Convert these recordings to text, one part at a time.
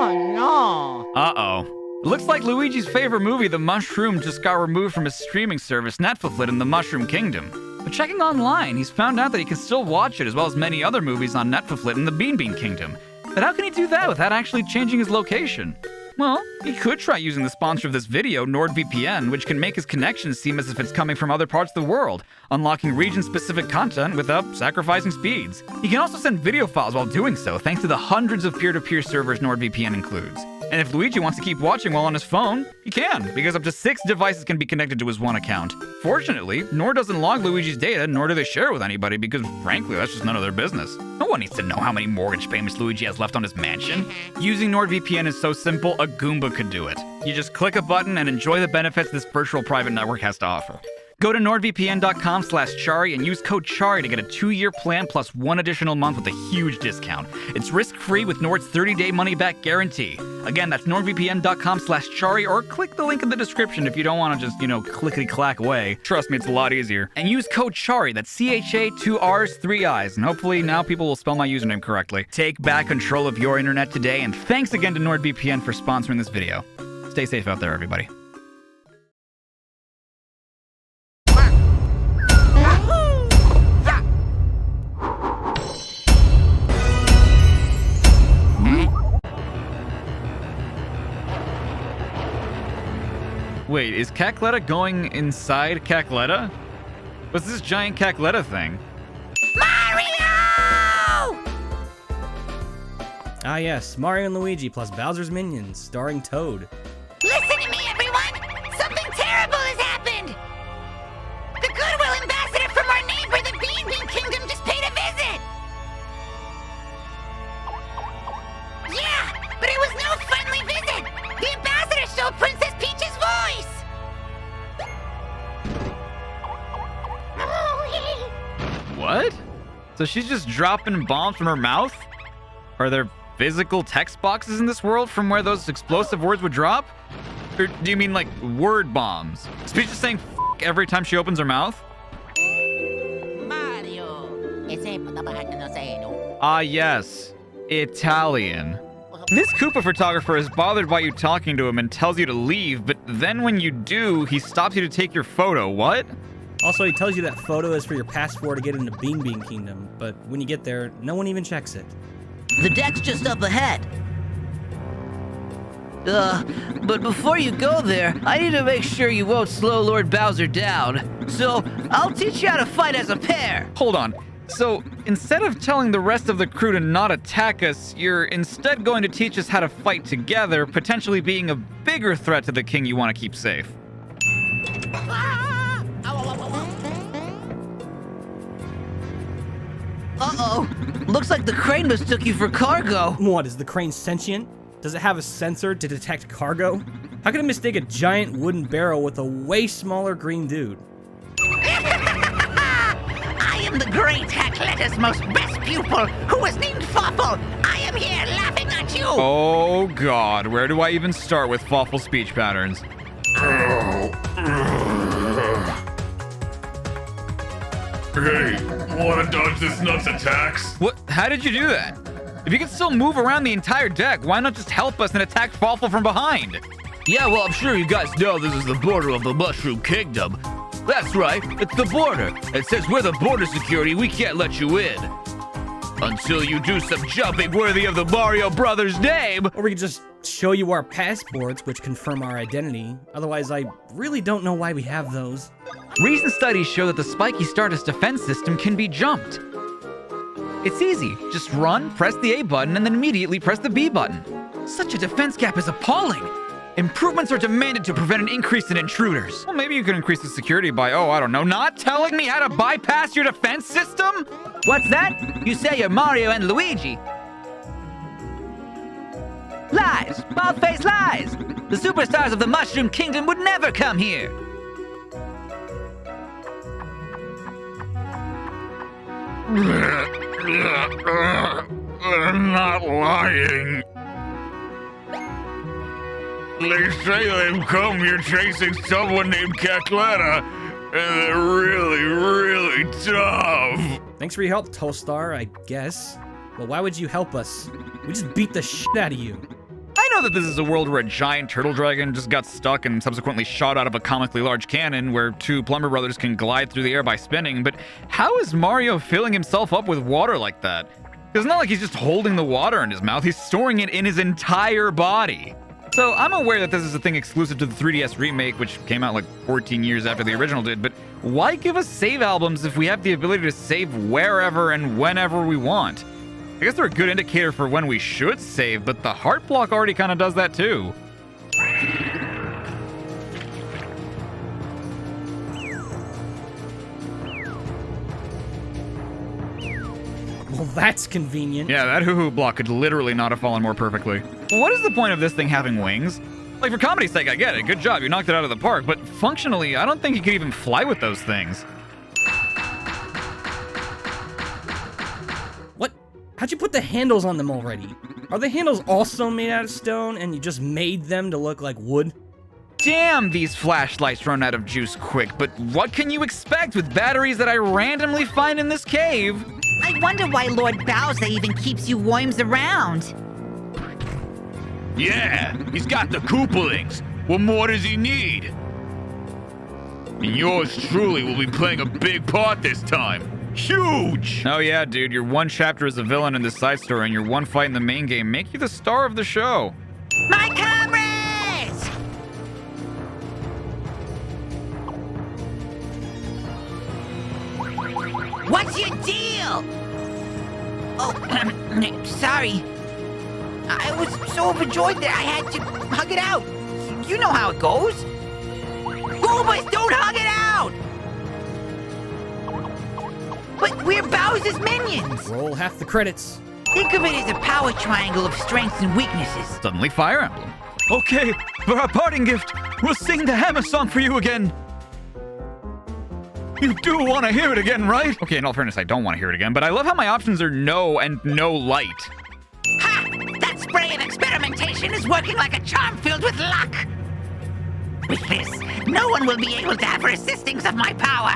Oh, no. Uh-oh. It looks like Luigi's favorite movie, The Mushroom, just got removed from his streaming service, Netflix, in the Mushroom Kingdom. But checking online, he's found out that he can still watch it, as well as many other movies on Netflix in the Bean Bean Kingdom. But how can he do that without actually changing his location? Well, he could try using the sponsor of this video, NordVPN, which can make his connections seem as if it's coming from other parts of the world, unlocking region-specific content without sacrificing speeds. He can also send video files while doing so, thanks to the hundreds of peer-to-peer servers NordVPN includes. And if Luigi wants to keep watching while on his phone, he can, because up to 6 devices can be connected to his one account. Fortunately, Nord doesn't log Luigi's data, nor do they share it with anybody, because frankly, that's just none of their business. No one needs to know how many mortgage payments Luigi has left on his mansion. Using NordVPN is so simple, a Goomba could do it. You just click a button and enjoy the benefits this virtual private network has to offer. Go to nordvpn.com/Chari and use code Chari to get a 2-year plan plus 1 additional month with a huge discount. It's risk-free with Nord's 30-day money-back guarantee. Again, that's nordvpn.com/Chari, or click the link in the description if you don't want to just, clickety-clack away. Trust me, it's a lot easier. And use code Chari, that's CHA, 2 R's, 3 I's, and hopefully now people will spell my username correctly. Take back control of your internet today, and thanks again to NordVPN for sponsoring this video. Stay safe out there, everybody. Wait, is Cacletta going inside Cacletta? What's this giant Cacletta thing? Mario! Ah yes, Mario and Luigi plus Bowser's Minions, starring Toad. Listen to me, everyone! Something terrible has happened! The Goodwill Ambassador from our neighbor, the Bean Bean Kingdom, just paid a visit! Yeah, but it was no friendly visit! The ambassador stole Princess Peach's voice! What? So she's just dropping bombs from her mouth? Are there physical text boxes in this world from where those explosive words would drop? Or do you mean like word bombs? Is Peach just saying f every time she opens her mouth? Mario! Ah yes, Italian. This Koopa photographer is bothered by you talking to him and tells you to leave, but then when you do, he stops you to take your photo. What? Also, he tells you that photo is for your passport to get into Bean Bean Kingdom, but when you get there, no one even checks it. The deck's just up ahead. But before you go there, I need to make sure you won't slow Lord Bowser down. So, I'll teach you how to fight as a pair. Hold on. So, instead of telling the rest of the crew to not attack us, you're instead going to teach us how to fight together, potentially being a bigger threat to the king you want to keep safe. Uh-oh. Looks like the crane mistook you for cargo. What, is the crane sentient? Does it have a sensor to detect cargo? How can it mistake a giant wooden barrel with a way smaller green dude? I am the great Cacletta's most best pupil, who was named Fawful. I am here laughing at you. Oh god, where do I even start with Fawful speech patterns? Hey, wanna dodge this nuts attacks? What? How did you do that? If you can still move around the entire deck, why not just help us and attack Fawful from behind? Yeah, well, I'm sure you guys know this is the border of the Mushroom Kingdom. That's right, it's the border. And since we're the border security, we can't let you in. Until you do some jumping worthy of the Mario Brothers name. Or we could just show you our passports, which confirm our identity. Otherwise, I really don't know why we have those. Recent studies show that the spiky Stardust defense system can be jumped. It's easy. Just run, press the A button, and then immediately press the B button. Such a defense gap is appalling. Improvements are demanded to prevent an increase in intruders. Well, maybe you could increase the security by, I don't know, not telling me how to bypass your defense system? What's that? You say you're Mario and Luigi. Lies! Bald-faced lies! The superstars of the Mushroom Kingdom would never come here! I'm not lying. They say they've come here chasing someone named Cacletta, and they're really, really tough. Thanks for your help, Toastar, I guess. Well, why would you help us? We just beat the shit out of you. know that this is a world where a giant turtle dragon just got stuck and subsequently shot out of a comically large cannon where two plumber brothers can glide through the air by spinning, but how is Mario filling himself up with water like that? It's not like he's just holding the water in his mouth, he's storing it in his entire body. So I'm aware that this is a thing exclusive to the 3DS remake, which came out like 14 years after the original did, but why give us save albums if we have the ability to save wherever and whenever we want? I guess they're a good indicator for when we should save, but the heart block already kind of does that too. Well, that's convenient. Yeah, that hoo-hoo block could literally not have fallen more perfectly. What is the point of this thing having wings? Like, for comedy's sake, I get it. Good job, you knocked it out of the park. But functionally, I don't think you could even fly with those things. What? How'd you put the handles on them already? Are the handles also made out of stone and you just made them to look like wood? Damn, these flashlights run out of juice quick, but what can you expect with batteries that I randomly find in this cave? I wonder why Lord Bowser even keeps you worms around. Yeah, he's got the Koopalings. What more does he need? And yours truly will be playing a big part this time. Huge! Oh yeah, dude, your one chapter as a villain in this side story and your one fight in the main game make you the star of the show. My comrades! What's your deal? Oh, sorry. I was so overjoyed that I had to hug it out. You know how it goes. Goobas, don't hug it out! But we're Bowser's minions. Roll half the credits. Think of it as a power triangle of strengths and weaknesses. Suddenly Fire Emblem. Okay, for our parting gift, we'll sing the hammer song for you again. You do want to hear it again, right? Okay, in all fairness, I don't want to hear it again, but I love how my options are no and no light. Ha! That spray of experimentation is working like a charm filled with luck. With this, no one will be able to have resistings of my power.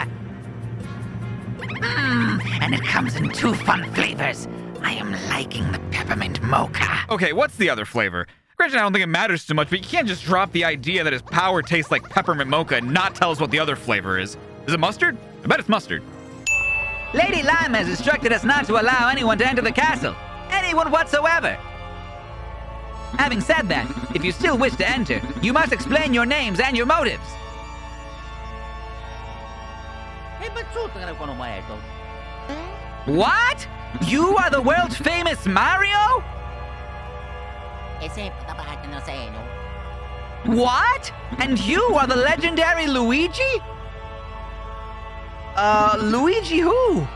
And it comes in two fun flavors. I am liking the peppermint mocha. Okay, what's the other flavor? Granted, I don't think it matters too much, but you can't just drop the idea that his power tastes like peppermint mocha and not tell us what the other flavor is. Is it mustard? I bet it's mustard. Lady Lime has instructed us not to allow anyone to enter the castle. Anyone whatsoever. Having said that, if you still wish to enter, you must explain your names and your motives. What? You are the world's famous Mario? What? And you are the legendary Luigi? Luigi who?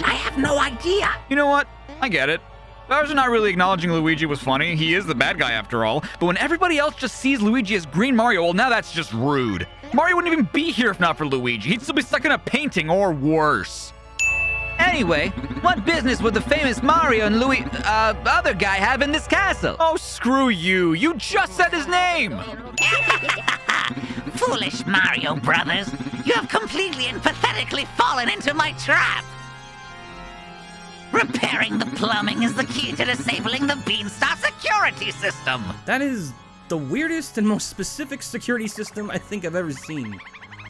I have no idea. You know what? I get it. Bowser not really acknowledging Luigi was funny. He is the bad guy after all. But when everybody else just sees Luigi as Green Mario, well, now that's just rude. Mario wouldn't even be here if not for Luigi. He'd still be stuck in a painting or worse. Anyway, what business would the famous Mario and other guy have in this castle? Oh, screw you. You just said his name. Foolish Mario brothers. You have completely and pathetically fallen into my trap. Repairing the plumbing is the key to disabling the Beanstar security system. That is the weirdest and most specific security system I think I've ever seen.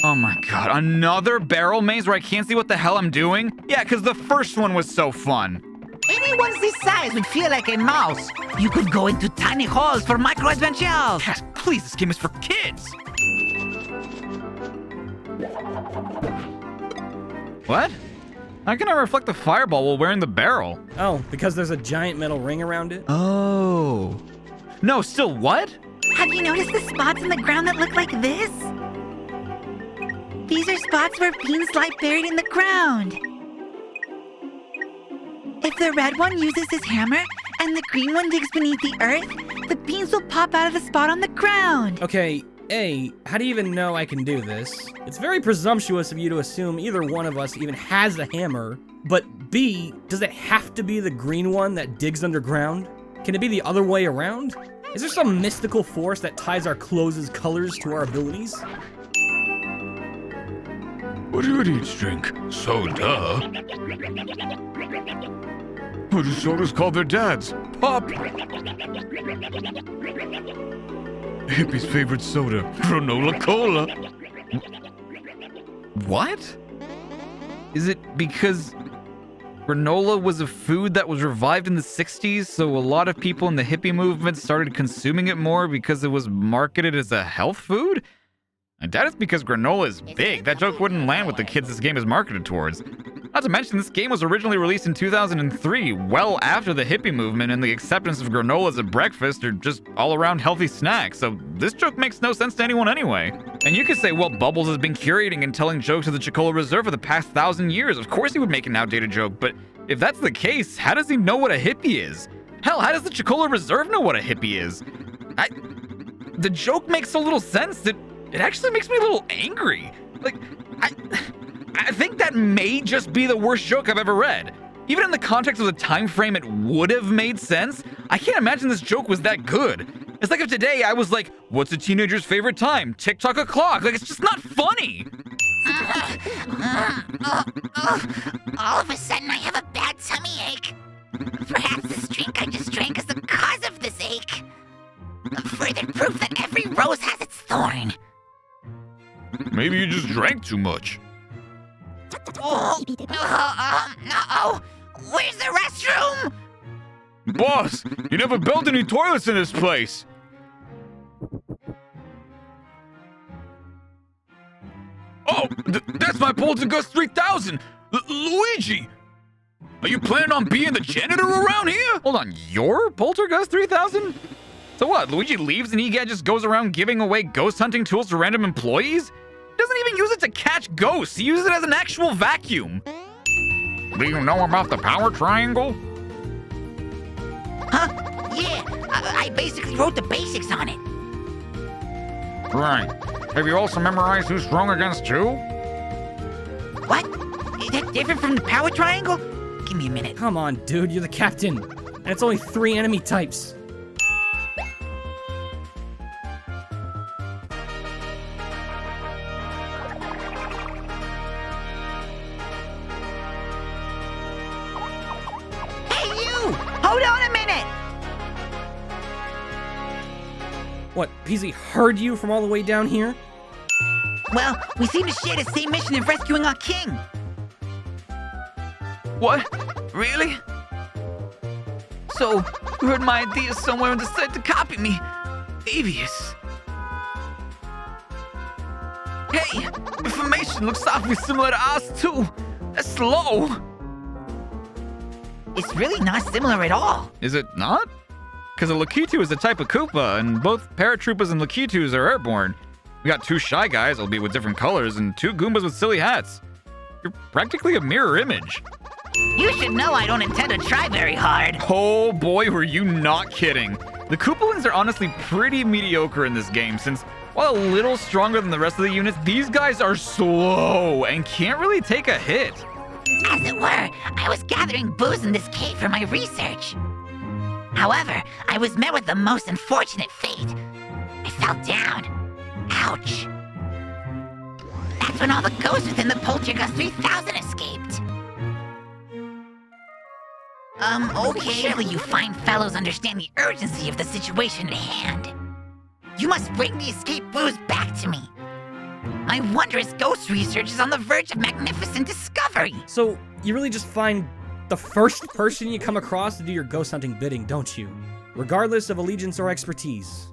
Oh my god, another barrel maze where I can't see what the hell I'm doing? Yeah, because the first one was so fun. Anyone this size would feel like a mouse. You could go into tiny holes for micro adventures. Yes, please, this game is for kids. What? How can I reflect the fireball while wearing the barrel? Oh, because there's a giant metal ring around it? Oh. No, still what? Have you noticed the spots in the ground that look like this? These are spots where beans lie buried in the ground. If the red one uses his hammer and the green one digs beneath the earth, the beans will pop out of the spot on the ground. Okay, A, how do you even know I can do this? It's very presumptuous of you to assume either one of us even has a hammer. But B, does it have to be the green one that digs underground? Can it be the other way around? Is there some mystical force that ties our clothes' colors to our abilities? What do you need, drink? Soda? Oh, the sodas called their dads. Pop! Hippie's favorite soda, granola cola. What? Is it because granola was a food that was revived in the 60s, so a lot of people in the hippie movement started consuming it more because it was marketed as a health food? I doubt it's because granola is big. That joke wouldn't land with the kids this game is marketed towards. Not to mention, this game was originally released in 2003, well after the hippie movement and the acceptance of granola as a breakfast or just all-around healthy snack, so this joke makes no sense to anyone anyway. And you could say, well, Bubbles has been curating and telling jokes of the Chicola Reserve for the past 1,000 years. Of course he would make an outdated joke, but if that's the case, how does he know what a hippie is? Hell, how does the Chicola Reserve know what a hippie is? The joke makes so little sense that it actually makes me a little angry. Like, I think that may just be the worst joke I've ever read. Even in the context of the time frame it would have made sense, I can't imagine this joke was that good. It's like if today I was like, what's a teenager's favorite time? TikTok o'clock. Like, it's just not funny. All of a sudden I have a bad tummy ache. Perhaps this drink I just drank is the cause of this ache. Further proof that every rose has its thorn. Maybe you just drank too much. Uh-oh. Where's the restroom? Boss, you never built any toilets in this place. Oh, that's my Poltergust 3000! Luigi! Are you planning on being the janitor around here? Hold on, your Poltergust 3000? So what, Luigi leaves and he just goes around giving away ghost hunting tools to random employees? He doesn't even use it to catch ghosts, he uses it as an actual vacuum. Do you know about the power triangle? Huh? Yeah, I basically wrote the basics on it. Right. Have you also memorized who's strong against two? What? Is that different from the power triangle? Give me a minute. Come on, dude, you're the captain. And it's only 3 enemy types. Hold on a minute! What, Peasy heard you from all the way down here? Well, we seem to share the same mission of rescuing our king. What? Really? So, you heard my ideas somewhere and decided to copy me. Devious. Hey, information looks awfully similar to ours too. That's slow. It's really not similar at all. Is it not? Because a Lakitu is a type of Koopa, and both Paratroopas and Lakitus are airborne. We got 2 Shy Guys, albeit with different colors, and 2 Goombas with silly hats. You're practically a mirror image. You should know I don't intend to try very hard. Oh boy, were you not kidding. The Koopalings are honestly pretty mediocre in this game, since while a little stronger than the rest of the units, these guys are slow and can't really take a hit. As it were, I was gathering booze in this cave for my research. However, I was met with the most unfortunate fate. I fell down. Ouch. That's when all the ghosts within the Poltergust 3000 escaped. Okay. Surely you fine fellows understand the urgency of the situation at hand. You must bring the escaped booze back to me. My wondrous ghost research is on the verge of magnificent discovery. So, you really just find the first person you come across to do your ghost hunting bidding, don't you? Regardless of allegiance or expertise.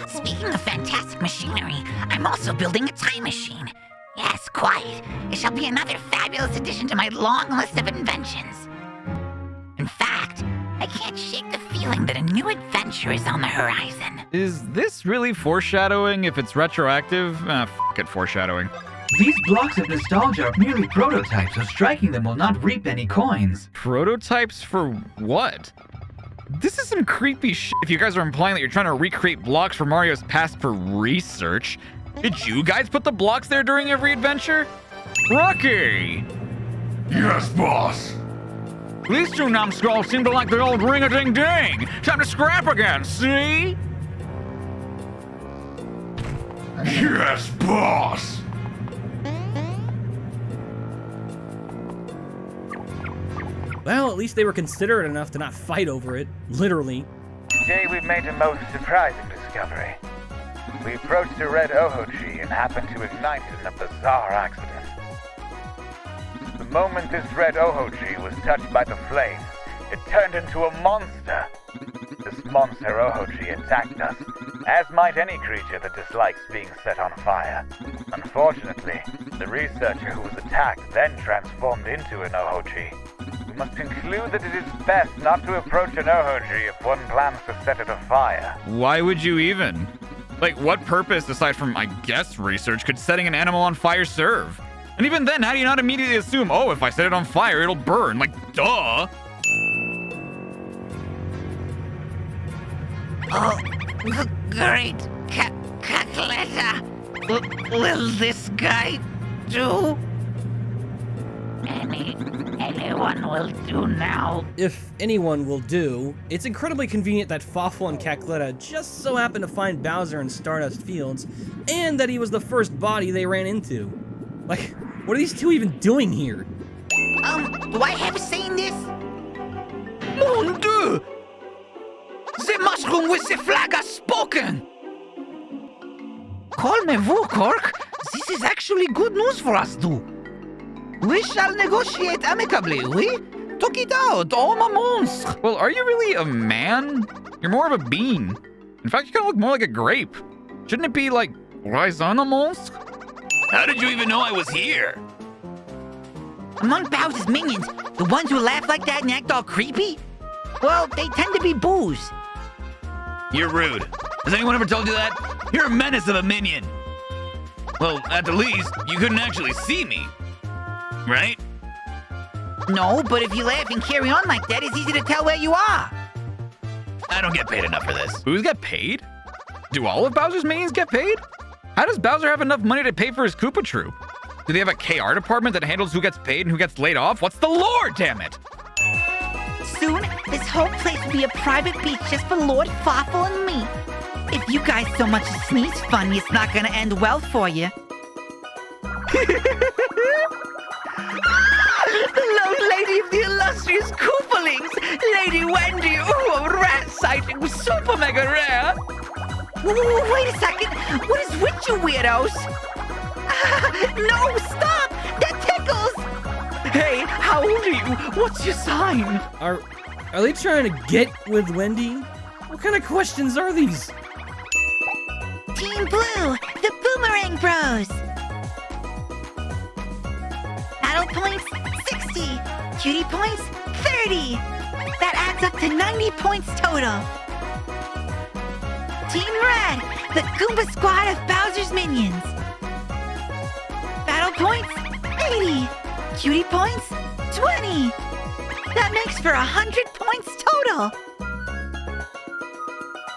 Speaking of fantastic machinery, I'm also building a time machine. Yes, quite. It shall be another fabulous addition to my long list of inventions. In fact, I can't shake the feeling that a new adventure is on the horizon. Is this really foreshadowing if it's retroactive? F it, foreshadowing. These blocks of nostalgia are merely prototypes, so striking them will not reap any coins. Prototypes for what? This is some creepy shit if you guys are implying that you're trying to recreate blocks from Mario's past for research. Did you guys put the blocks there during every adventure? Rocky! Yes, boss. These 2 numbskulls seem to like the old ring-a-ding-ding. Time to scrap again, see? Yes, boss. Well, at least they were considerate enough to not fight over it, literally. Today we've made a most surprising discovery. We approached a red Oho-tree and happened to ignite it in a bizarre accident. The moment this red Oho-tree was touched by the flame, it turned into a monster. This monster Oho-tree attacked us, as might any creature that dislikes being set on fire. Unfortunately, the researcher who was attacked then transformed into an Oho-tree. We must conclude that it is best not to approach an Oho-tree if one plans to set it afire. Why would you even? Like, what purpose, aside from, I guess, research, could setting an animal on fire serve? And even then, how do you not immediately assume, oh, if I set it on fire, it'll burn? Like, duh! Oh, great. Cacletta. Will this guy do? Anyone will do now. If anyone will do, it's incredibly convenient that Fawful and Cacletta just so happened to find Bowser in Stardust Fields, and that he was the first body they ran into. Like, what are these two even doing here? Do I have seen this? Mon Dieu! The mushroom with the flag has spoken! Calmez-vous, Cork. This is actually good news for us two. We shall negotiate amicably, oui? Talk it out, oh my monstre! Well, are you really a man? You're more of a bean. In fact, you kind of look more like a grape. Shouldn't it be like, raison monstre? How did you even know I was here? Among Bowser's minions, the ones who laugh like that and act all creepy? Well, they tend to be boos. You're rude. Has anyone ever told you that? You're a menace of a minion. Well, at the least, you couldn't actually see me. Right? No, but if you laugh and carry on like that, it's easy to tell where you are. I don't get paid enough for this. Who's get paid? Do all of Bowser's minions get paid? How does Bowser have enough money to pay for his Koopa Troop? Do they have a KR department that handles who gets paid and who gets laid off? What's the lore, damn it? Soon, this whole place will be a private beach just for Lord Fawful and me. If you guys so much as sneeze funny, it's not gonna end well for you. The lone lady of the illustrious Koopalings, Lady Wendy, ooh, a rat sighting, super mega rare. Wait a second. What is with you weirdos? No, stop! That tickles! Hey, how old are you? What's your sign? Are they trying to get with Wendy? What kind of questions are these? Team Blue, the Boomerang Bros. Battle points, 60. Cutie points, 30. That adds up to 90 points total. Team Red, the Goomba Squad of Bowser's minions. Battle points, 80. Cutie points, 20. That makes for 100 points total.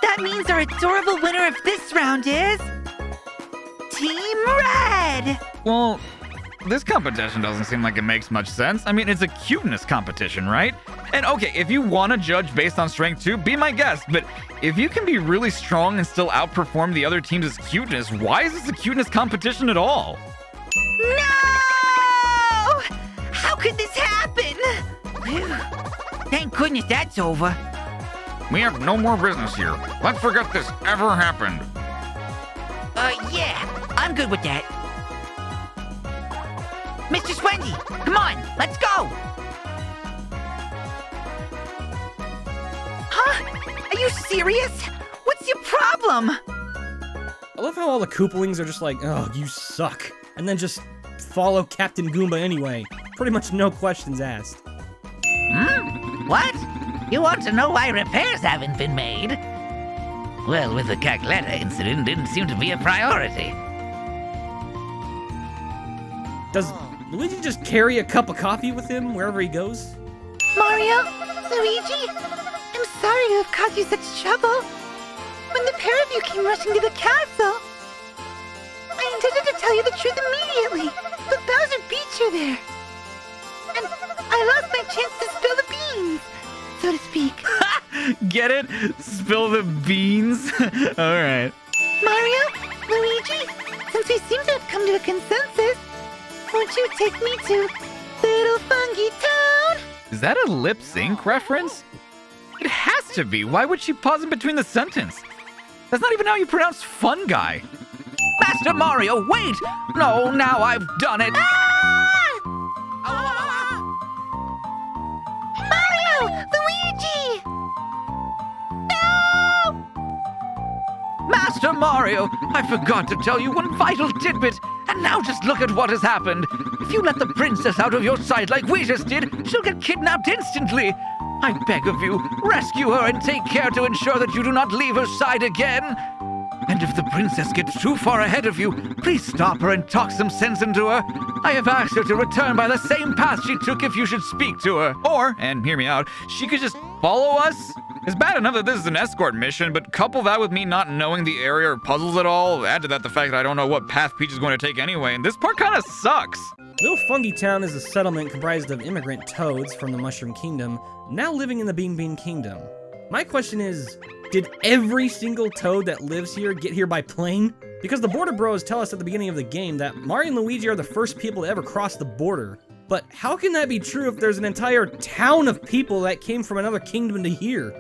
That means our adorable winner of this round is... Team Red! Well, this competition doesn't seem like it makes much sense. I mean, it's a cuteness competition, right? And okay, if you want to judge based on strength too, be my guest. But if you can be really strong and still outperform the other teams' cuteness, why is this a cuteness competition at all? No! How could this happen? Phew. Thank goodness that's over. We have no more business here. Let's forget this ever happened. Yeah, I'm good with that. Mr. Swendy, come on, let's go! Huh? Are you serious? What's your problem? I love how all the Koopalings are just like, oh, you suck. And then just follow Captain Goomba anyway. Pretty much no questions asked. What? You want to know why repairs haven't been made? Well, with the Cacletta incident, didn't seem to be a priority. Does Luigi just carry a cup of coffee with him wherever he goes? Mario? Luigi? I'm sorry to have caused you such trouble. When the pair of you came rushing to the castle, I intended to tell you the truth immediately, but Bowser beat you there. And I lost my chance to spill the beans, so to speak. Get it? Spill the beans? Alright. Mario? Luigi? Since we seem to have come to a consensus, won't you take me to Little Funky Town? Is that a lip sync reference? It has to be. Why would she pause in between the sentence? That's not even how you pronounce fun guy. Master Mario, wait! No, now I've done it. Mario! Luigi! Master Mario, I forgot to tell you one vital tidbit, and now just look at what has happened. If you let the princess out of your sight like we just did, she'll get kidnapped instantly. I beg of you, rescue her and take care to ensure that you do not leave her side again. And if the princess gets too far ahead of you, please stop her and talk some sense into her. I have asked her to return by the same path she took if you should speak to her. Or, and hear me out, she could just follow us. It's bad enough that this is an escort mission, but couple that with me not knowing the area or puzzles at all, add to that the fact that I don't know what path Peach is going to take anyway, and this part kind of sucks. Little Fungi Town is a settlement comprised of immigrant toads from the Mushroom Kingdom, now living in the Bean Bean Kingdom. My question is, did every single toad that lives here get here by plane? Because the Border Bros tell us at the beginning of the game that Mario and Luigi are the first people to ever cross the border. But how can that be true if there's an entire town of people that came from another kingdom to here?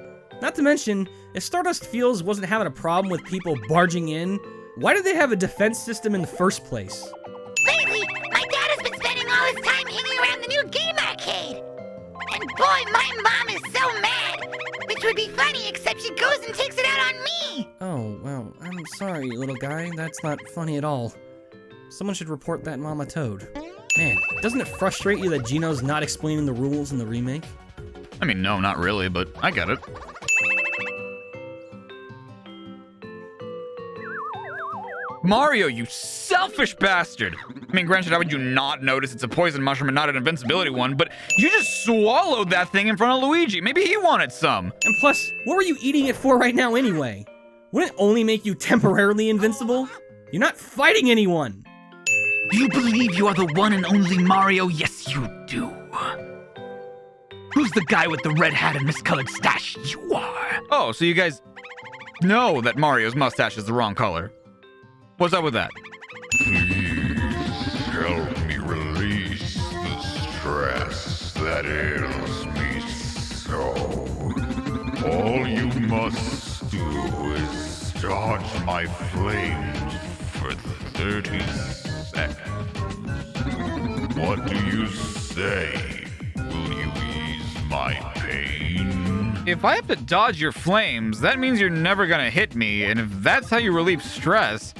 Not to mention, if Stardust Fields wasn't having a problem with people barging in, why did they have a defense system in the first place? Lately, my dad has been spending all his time hanging around the new game arcade. And boy, my mom is so mad. Which would be funny, except she goes and takes it out on me. Oh, well, I'm sorry, little guy. That's not funny at all. Someone should report that Mama Toad. Man, doesn't it frustrate you that Gino's not explaining the rules in the remake? I mean, no, not really, but I get it. Mario, you selfish bastard! I mean, granted, how would you not notice it's a poison mushroom and not an invincibility one, but you just swallowed that thing in front of Luigi. Maybe he wanted some. And plus, what were you eating it for right now anyway? Wouldn't it only make you temporarily invincible? You're not fighting anyone! Do you believe you are the one and only Mario? Yes, you do. Who's the guy with the red hat and miscolored stash? You are. Oh, so you guys know that Mario's mustache is the wrong color. What's up with that? Please help me release the stress that ails me so. All you must do is dodge my flames for 30 seconds. What do you say? Will you ease my pain? If I have to dodge your flames, that means you're never gonna hit me, and if that's how you relieve stress,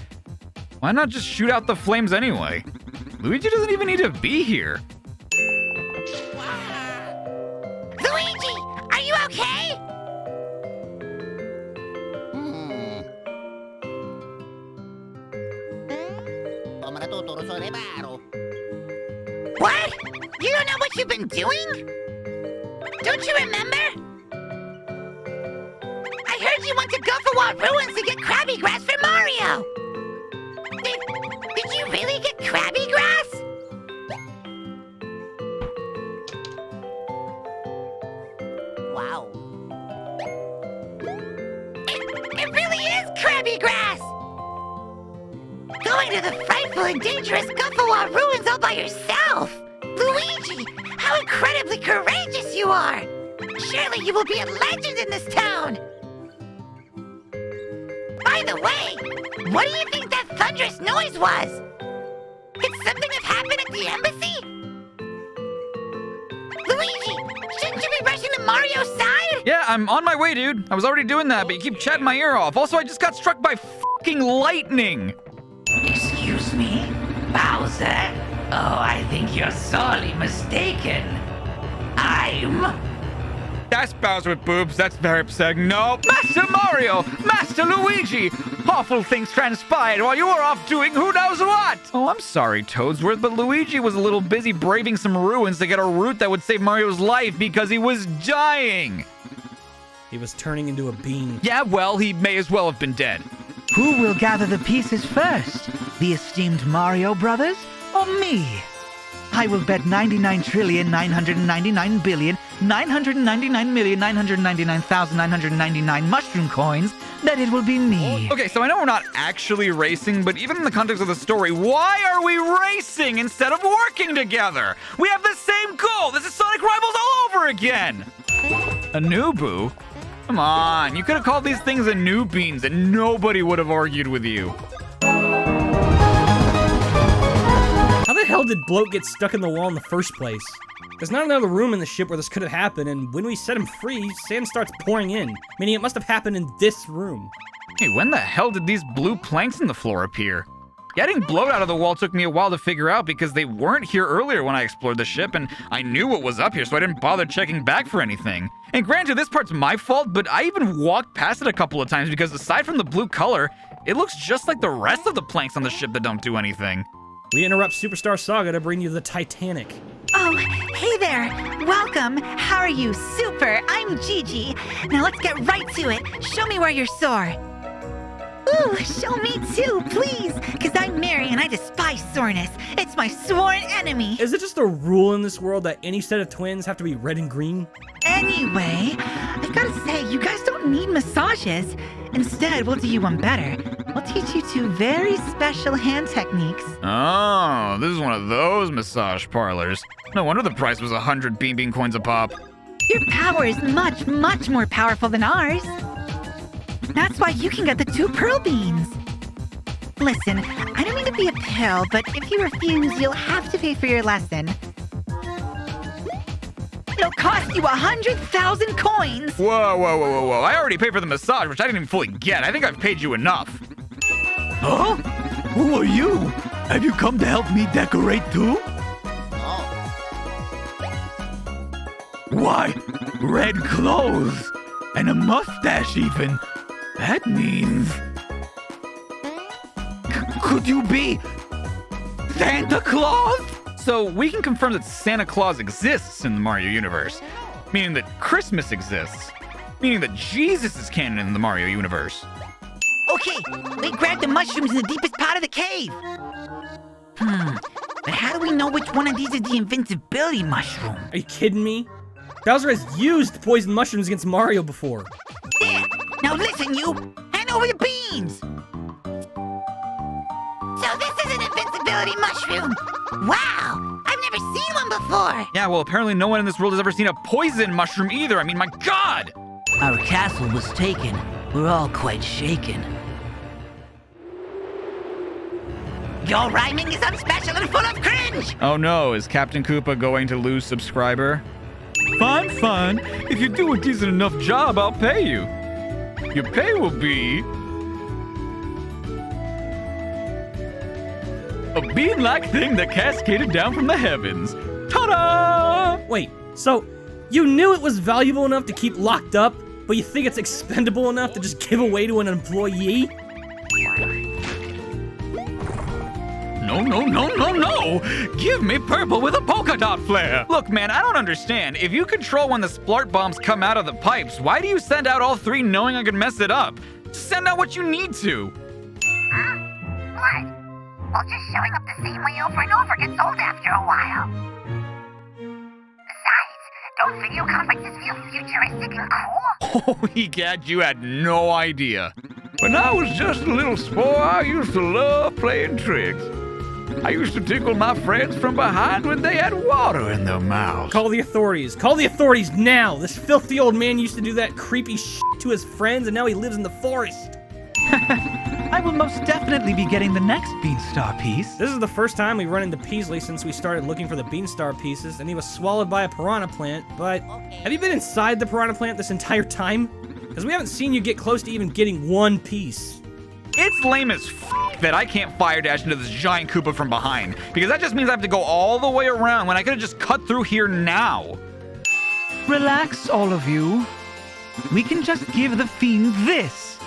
why not just shoot out the flames anyway? Luigi doesn't even need to be here. Luigi, are you okay? What? You don't know what you've been doing? Don't you remember? I heard you went to Guffawa Ruins to get Krabby Grass for Mario! Did you really get Krabby Grass? Wow. It really is Krabby Grass! Going to the frightful and dangerous Guffawa Ruins all by yourself! Luigi, how incredibly courageous you are! Surely you will be a legend in this town! By the way, what do you think that thunderous noise was? Did something have happened at the embassy? Luigi, shouldn't you be rushing to Mario's side? Yeah, I'm on my way, dude. I was already doing that, but you keep chatting my ear off. Also, I just got struck by fucking lightning. Excuse me, Bowser? Oh, I think you're sorely mistaken. That's Bowser with boobs. That's very upsetting. No. Master Mario! Master Luigi! Awful things transpired while you were off doing who knows what! Oh, I'm sorry, Toadsworth, but Luigi was a little busy braving some ruins to get a root that would save Mario's life because he was dying! He was turning into a bean. Yeah, well, he may as well have been dead. Who will gather the pieces first? The esteemed Mario brothers or me? I will bet 99,999,999,999,999 mushroom coins that it will be me. Okay, so I know we're not actually racing, but even in the context of the story, why are we racing instead of working together? We have the same goal. This is Sonic Rivals all over again. A Nubu? Come on, you could have called these things a new beans and nobody would have argued with you. How the hell did Bloat get stuck in the wall in the first place? There's not another room in the ship where this could have happened, and when we set him free, sand starts pouring in, meaning it must have happened in this room. Hey, when the hell did these blue planks in the floor appear? Getting Bloat out of the wall took me a while to figure out because they weren't here earlier when I explored the ship, and I knew what was up here, so I didn't bother checking back for anything. And granted, this part's my fault, but I even walked past it a couple of times because aside from the blue color, it looks just like the rest of the planks on the ship that don't do anything. We interrupt Superstar Saga to bring you the Titanic. Oh, hey there. Welcome. How are you? Super. I'm Gigi. Now let's get right to it. Show me where you're sore. Ooh, show me too, please. Because I'm Mary and I despise soreness. It's my sworn enemy. Is it just a rule in this world that any set of twins have to be red and green? Anyway, I've got to say, you guys don't need massages. Instead, we'll do you one better. We'll teach you 2 very special hand techniques. Oh, this is one of those massage parlors. No wonder the price was 100 bean coins a pop. Your power is much, much more powerful than ours. That's why you can get the 2 pearl beans. Listen, I don't mean to be a pill, but if you refuse, you'll have to pay for your lesson. It'll cost you 100,000 coins. Whoa. I already paid for the massage, which I didn't even fully get. I think I've paid you enough. Huh? Who are you? Have you come to help me decorate too? Why, red clothes and a mustache even. That means... Could you be Santa Claus? So we can confirm that Santa Claus exists in the Mario universe, meaning that Christmas exists, meaning that Jesus is canon in the Mario universe. Okay, we grabbed the mushrooms in the deepest part of the cave. But how do we know which one of these is the invincibility mushroom? Are you kidding me? Bowser has used poison mushrooms against Mario before. There! Now listen, you! Hand over the beans! So this is an invincibility mushroom! Wow! I've never seen one before! Yeah, well, apparently no one in this world has ever seen a poison mushroom either. I mean, my God! Our castle was taken. We're all quite shaken. Your rhyming is unspecial and full of cringe! Oh no, is Captain Koopa going to lose subscriber? Fine. If you do a decent enough job, I'll pay you. Your pay will be... a bean-like thing that cascaded down from the heavens. Ta-da! Wait, so you knew it was valuable enough to keep locked up, but you think it's expendable enough to just give away to an employee? No. Give me purple with a polka dot flare. Look, man, I don't understand. If you control when the splart bombs come out of the pipes, why do you send out all 3 knowing I could mess it up? Just send out what you need to. What? Well, just showing up the same way over and over gets old after a while. Besides, don't video conferences feel futuristic and cool? Holy gad, you had no idea. When I was just a little sport, I used to love playing tricks. I used to tickle my friends from behind when they had water in their mouths. Call the authorities. Call the authorities now! This filthy old man used to do that creepy shit to his friends, and now he lives in the forest. I will most definitely be getting the next Beanstar piece. This is the first time we run into Peasley since we started looking for the Beanstar pieces, and he was swallowed by a piranha plant, but... Have you been inside the piranha plant this entire time? Because we haven't seen you get close to even getting 1 piece. It's lame as that I can't fire dash into this giant Koopa from behind, because that just means I have to go all the way around when I could have just cut through here now. Relax, all of you. We can just give the fiend this.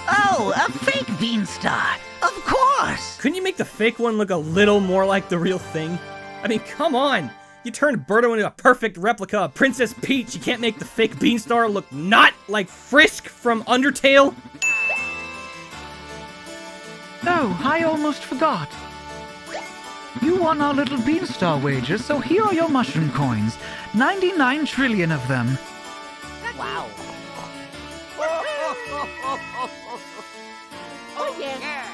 Oh, a fake Beanstar! Of course! Couldn't you make the fake one look a little more like the real thing? I mean, come on! You turned Birdo into a perfect replica of Princess Peach. You can't make the fake Beanstar look not like Frisk from Undertale? Oh, I almost forgot. You won our little beanstar wager, so here are your mushroom coins. 99 trillion of them. Wow. Oh, yeah.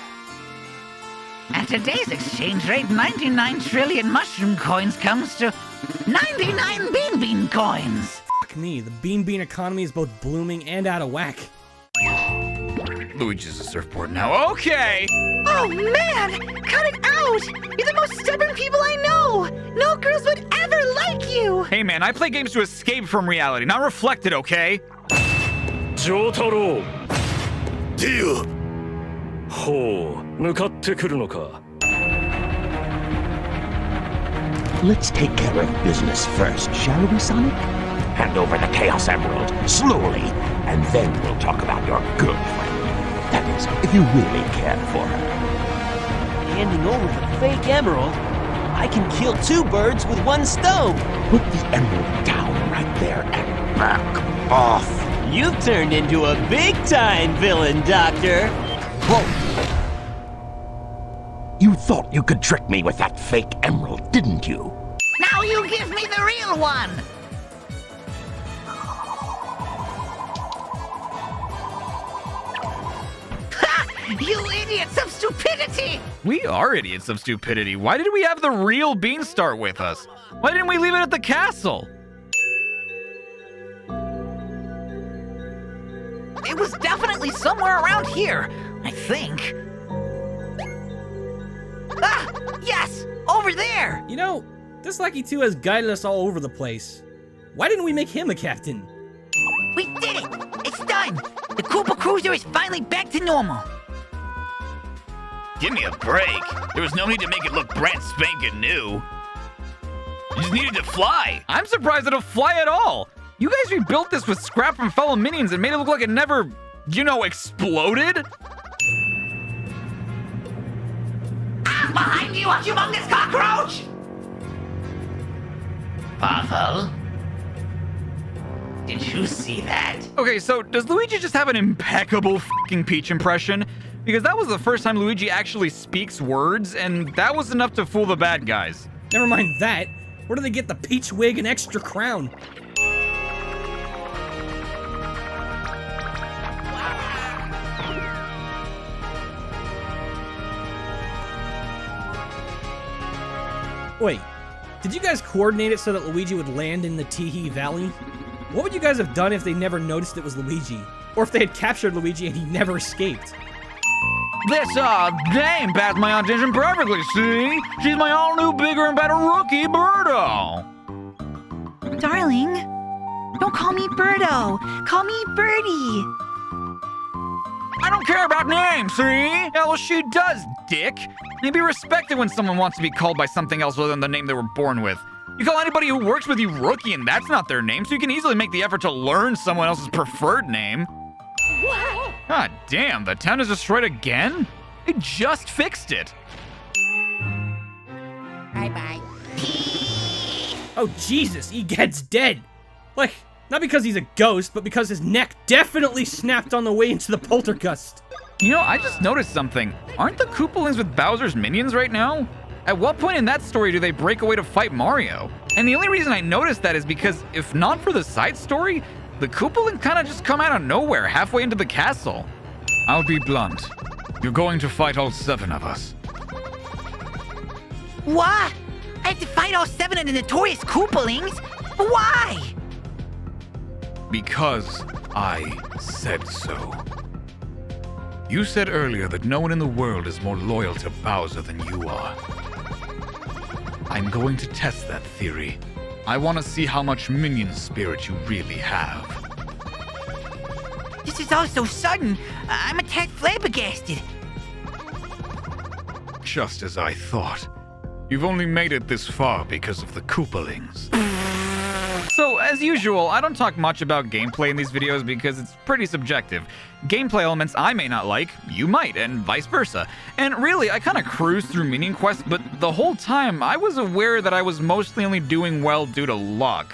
At today's exchange rate, 99 trillion mushroom coins comes to 99 bean coins. Fuck me, the bean economy is both blooming and out of whack. Luigi's a surfboard now. Okay! Oh, man! Cut it out! You're the most stubborn people I know! No girls would ever like you! Hey man, I play games to escape from reality, not reflect it, okay? 丈太郎ディアほう向かってくるのか Let's take care of business first, shall we, Sonic? Hand over the Chaos Emerald, slowly, and then we'll talk about your girlfriend. That is, if you really care for her. Handing over the fake emerald? I can kill two birds with one stone! Put the emerald down right there and back off. You've turned into a big-time villain, Doctor! Whoa! You thought you could trick me with that fake emerald, didn't you? Now you give me the real one. Ha! You idiots of stupidity! We are idiots of stupidity. Why did we have the real beanstar with us? Why didn't we leave it at the castle? It was definitely somewhere around here, I think. Ah! Yes! Over there! You know, this Lucky 2 has guided us all over the place. Why didn't we make him a captain? We did it! It's done! The Koopa Cruiser is finally back to normal. Give me a break. There was no need to make it look brand spanking new. You just needed to fly. I'm surprised it'll fly at all. You guys rebuilt this with scrap from fellow minions and made it look like it never, exploded? I'm behind you, a humongous cockroach! Pavel? Did you see that? Okay, so does Luigi just have an impeccable fucking Peach impression? Because that was the first time Luigi actually speaks words, and that was enough to fool the bad guys. Never mind that. Where do they get the peach wig and extra crown? Wait, did you guys coordinate it so that Luigi would land in the Teehee Valley? What would you guys have done if they never noticed it was Luigi? Or if they had captured Luigi and he never escaped? This, game passed my audition perfectly, see? She's my all-new, bigger and better rookie, Birdo! Darling, don't call me Birdo. Call me Birdie. I don't care about names, see? Yeah, well, she does, dick. Maybe respect it when someone wants to be called by something else other than the name they were born with. You call anybody who works with you Rookie, and that's not their name, so you can easily make the effort to learn someone else's preferred name. God damn, the town is destroyed again? They just fixed it. Bye-bye. Oh, Jesus, Egad's dead. Like, not because he's a ghost, but because his neck definitely snapped on the way into the poltergust. You know, I just noticed something. Aren't the Koopalings with Bowser's minions right now? At what point in that story do they break away to fight Mario? And the only reason I noticed that is because if not for the side story, the Koopalings kind of just come out of nowhere halfway into the castle. I'll be blunt. You're going to fight all 7 of us. What? I have to fight all 7 of the notorious Koopalings? Why? Because I said so. You said earlier that no one in the world is more loyal to Bowser than you are. I'm going to test that theory. I want to see how much minion spirit you really have. This is all so sudden. I'm a tad flabbergasted. Just as I thought. You've only made it this far because of the Koopalings. So, as usual, I don't talk much about gameplay in these videos because it's pretty subjective. Gameplay elements I may not like, you might, and vice versa. And really, I kind of cruise through minion quests, but the whole time, I was aware that I was mostly only doing well due to luck.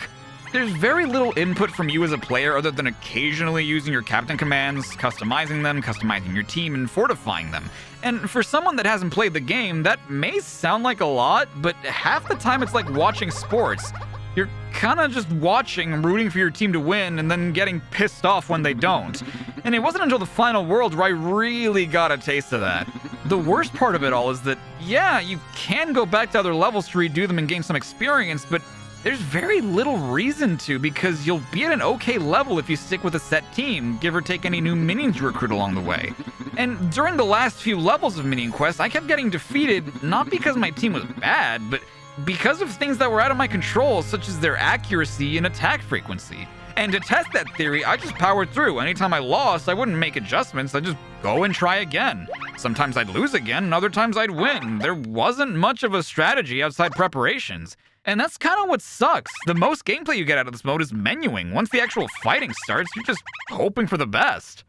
there's very little input from you as a player other than occasionally using your captain commands, customizing them, customizing your team, and fortifying them. And for someone that hasn't played the game, that may sound like a lot, but half the time it's like watching sports. You're kinda just watching, rooting for your team to win, and then getting pissed off when they don't. And it wasn't until the final world where I really got a taste of that. The worst part of it all is that, yeah, you can go back to other levels to redo them and gain some experience, but there's very little reason to, because you'll be at an okay level if you stick with a set team, give or take any new minions you recruit along the way. And during the last few levels of Minion Quest, I kept getting defeated, not because my team was bad, but because of things that were out of my control, such as their accuracy and attack frequency. And to test that theory, I just powered through. Anytime I lost, I wouldn't make adjustments, I'd just go and try again. Sometimes I'd lose again, and other times I'd win. There wasn't much of a strategy outside preparations. And that's kind of what sucks. The most gameplay you get out of this mode is menuing. Once the actual fighting starts, you're just hoping for the best.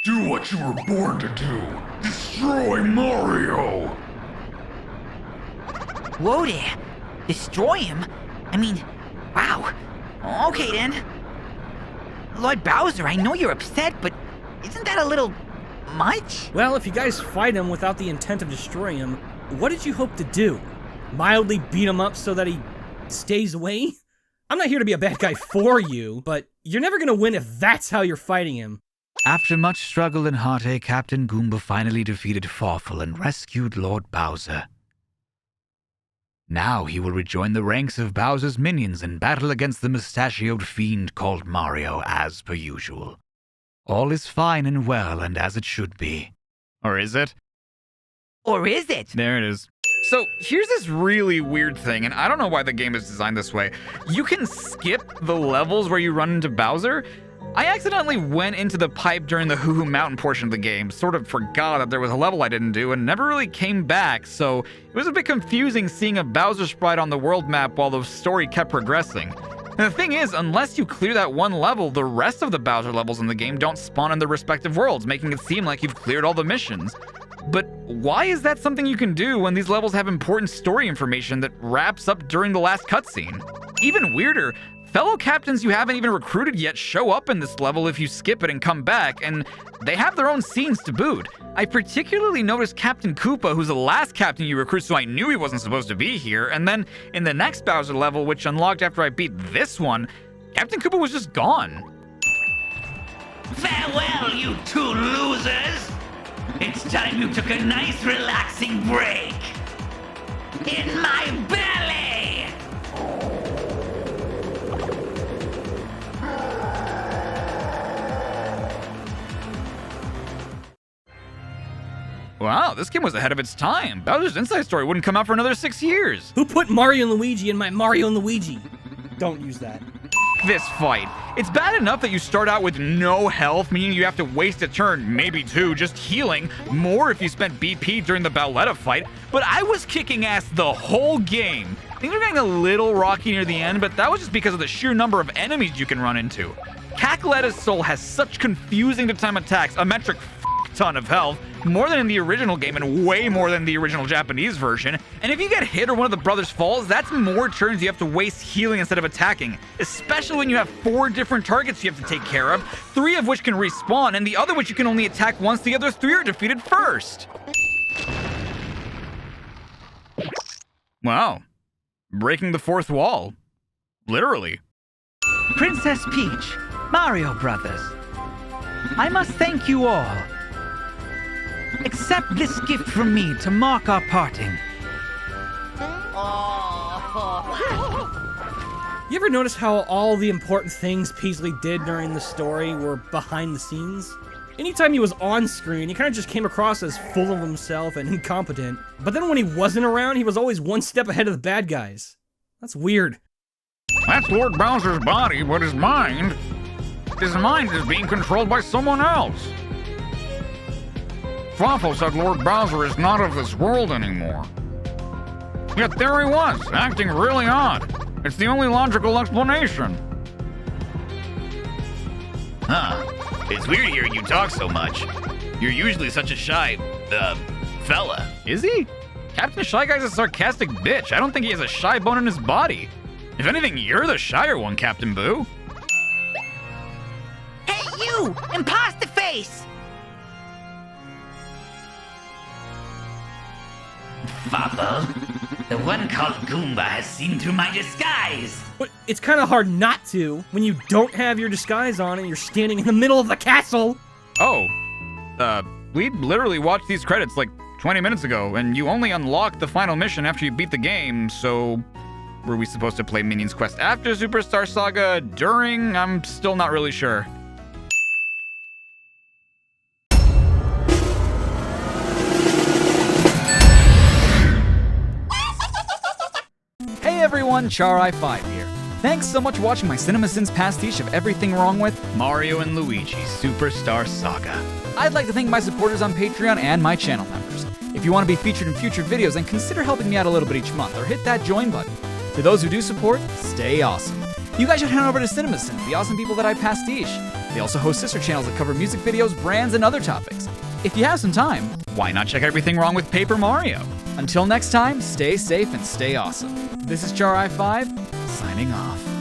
Do what you were born to do. Destroy Mario! Whoa there. Destroy him? I mean, wow. Okay then. Lord Bowser, I know you're upset, but isn't that a little much? Well, if you guys fight him without the intent of destroying him, what did you hope to do? Mildly beat him up so that he stays away? I'm not here to be a bad guy for you, but you're never gonna win if that's how you're fighting him. After much struggle and heartache, Captain Goomba finally defeated Fawful and rescued Lord Bowser. Now he will rejoin the ranks of Bowser's minions and battle against the mustachioed fiend called Mario as per usual. All is fine and well and as it should be. Or is it? Or is it? There it is. So here's this really weird thing, and I don't know why the game is designed this way. You can skip the levels where you run into Bowser. I accidentally went into the pipe during the Hoo Hoo Mountain portion of the game, sort of forgot that there was a level I didn't do, and never really came back, so it was a bit confusing seeing a Bowser sprite on the world map while the story kept progressing. And the thing is, unless you clear that one level, the rest of the Bowser levels in the game don't spawn in their respective worlds, making it seem like you've cleared all the missions. But why is that something you can do when these levels have important story information that wraps up during the last cutscene? Even weirder, fellow captains you haven't even recruited yet show up in this level if you skip it and come back, and they have their own scenes to boot. I particularly noticed Captain Koopa, who's the last captain you recruit, so I knew he wasn't supposed to be here, and then in the next Bowser level, which unlocked after I beat this one, Captain Koopa was just gone. Farewell, you two losers! It's time you took a nice relaxing break. In my belly! Wow, this game was ahead of its time. Bowser's Inside Story wouldn't come out for another 6 years. Who put Mario and Luigi in my Mario and Luigi? Don't use that. This fight. It's bad enough that you start out with no health, meaning you have to waste a turn, maybe two, just healing, more if you spent BP during the Bowletta fight, but I was kicking ass the whole game. Things are getting a little rocky near the end, but that was just because of the sheer number of enemies you can run into. Cacoletta's soul has such confusing to time attacks, a metric ton of health, more than in the original game and way more than the original Japanese version. And if you get hit or one of the brothers falls, that's more turns you have to waste healing instead of attacking, especially when you have 4 different targets you have to take care of, 3 of which can respawn and the other which you can only attack once the other 3 are defeated first. Wow. Breaking the 4th wall. Literally. Princess Peach, Mario Brothers, I must thank you all. Accept this gift from me to mark our parting. You ever notice how all the important things Peasley did during the story were behind the scenes? Anytime he was on screen, he kind of just came across as full of himself and incompetent. But then when he wasn't around, he was always one step ahead of the bad guys. That's weird. That's Lord Bowser's body, but his mind is being controlled by someone else. Fawful said Lord Bowser is not of this world anymore. Yet there he was, acting really odd. It's the only logical explanation. Huh. It's weird hearing you talk so much. You're usually such a shy, fella. Is he? Captain Shy Guy's a sarcastic bitch. I don't think he has a shy bone in his body. If anything, you're the shyer one, Captain Boo. Hey, you! Imposter face! Fopple, the one called Goomba has seen through my disguise. But it's kind of hard not to when you don't have your disguise on and you're standing in the middle of the castle. Oh, we literally watched these credits like 20 minutes ago, and you only unlocked the final mission after you beat the game, so were we supposed to play Minions Quest after Superstar Saga? During? I'm still not really sure. Hey everyone, Char-I-5 here. Thanks so much for watching my CinemaSins pastiche of everything wrong with Mario and Luigi Superstar Saga. I'd like to thank my supporters on Patreon and my channel members. If you want to be featured in future videos, then consider helping me out a little bit each month or hit that join button. To those who do support, stay awesome. You guys should head over to CinemaSins, the awesome people that I pastiche. They also host sister channels that cover music videos, brands, and other topics. If you have some time, why not check everything wrong with Paper Mario? Until next time, stay safe and stay awesome. This is Char-I-5, signing off.